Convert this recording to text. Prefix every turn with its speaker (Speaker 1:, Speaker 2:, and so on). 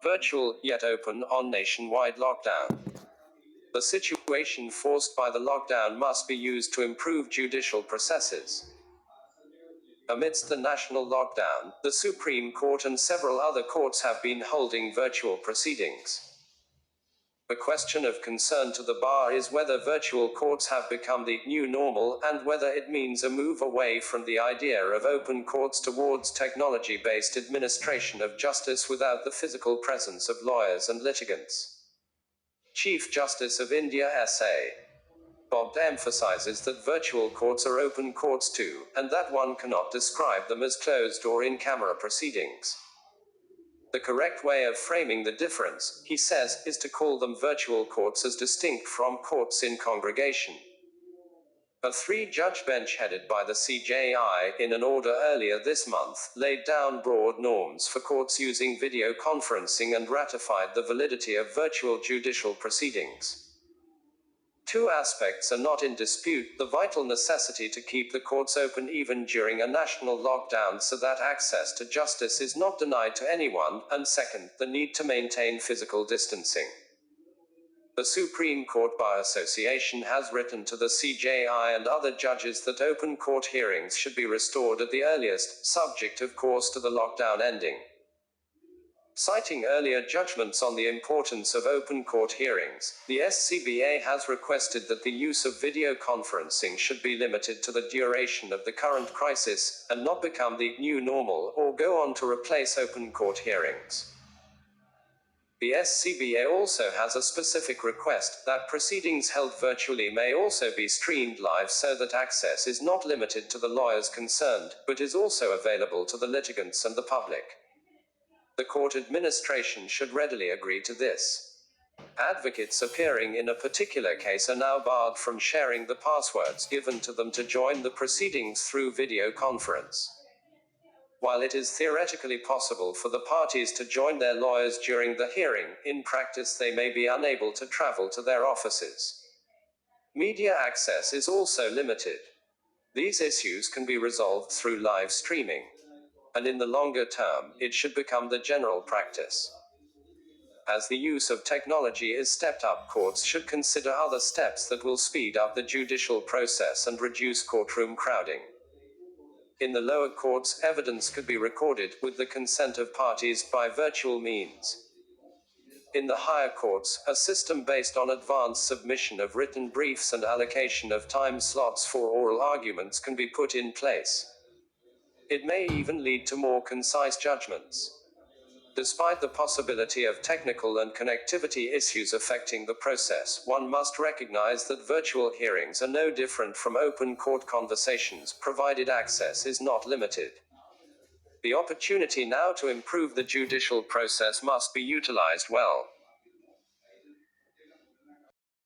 Speaker 1: virtual yet open on nationwide lockdown. The situation forced by the lockdown must be used to improve judicial processes. Amidst the national lockdown, the Supreme Court and several other courts have been holding virtual proceedings. The question of concern to the bar is whether virtual courts have become the new normal and whether it means a move away from the idea of open courts towards technology-based administration of justice without the physical presence of lawyers and litigants. Chief Justice of India S.A. Bob emphasizes that virtual courts are open courts too, and that one cannot describe them as closed or in-camera proceedings. The correct way of framing the difference, he says, is to call them virtual courts as distinct from courts in congregation. A 3-judge bench headed by the CJI, in an order earlier this month, laid down broad norms for courts using video conferencing and ratified the validity of virtual judicial proceedings. Two aspects are not in dispute: the vital necessity to keep the courts open even during a national lockdown so that access to justice is not denied to anyone, and second, the need to maintain physical distancing. The Supreme Court Bar Association has written to the CJI and other judges that open court hearings should be restored at the earliest, subject of course to the lockdown ending. Citing earlier judgments on the importance of open court hearings, the SCBA has requested that the use of video conferencing should be limited to the duration of the current crisis, and not become the new normal or go on to replace open court hearings. The SCBA also has a specific request that proceedings held virtually may also be streamed live so that access is not limited to the lawyers concerned, but is also available to the litigants and the public. The court administration should readily agree to this. Advocates appearing in a particular case are now barred from sharing the passwords given to them to join the proceedings through video conference. While it is theoretically possible for the parties to join their lawyers during the hearing, in practice they may be unable to travel to their offices. Media access is also limited. These issues can be resolved through live streaming. And in the longer term, it should become the general practice. As the use of technology is stepped up, courts should consider other steps that will speed up the judicial process and reduce courtroom crowding. In the lower courts, evidence could be recorded, with the consent of parties, by virtual means. In the higher courts, a system based on advanced submission of written briefs and allocation of time slots for oral arguments can be put in place. It may even lead to more concise judgments. Despite the possibility of technical and connectivity issues affecting the process, one must recognize that virtual hearings are no different from open court conversations, provided access is not limited. The opportunity now to improve the judicial process must be utilized well.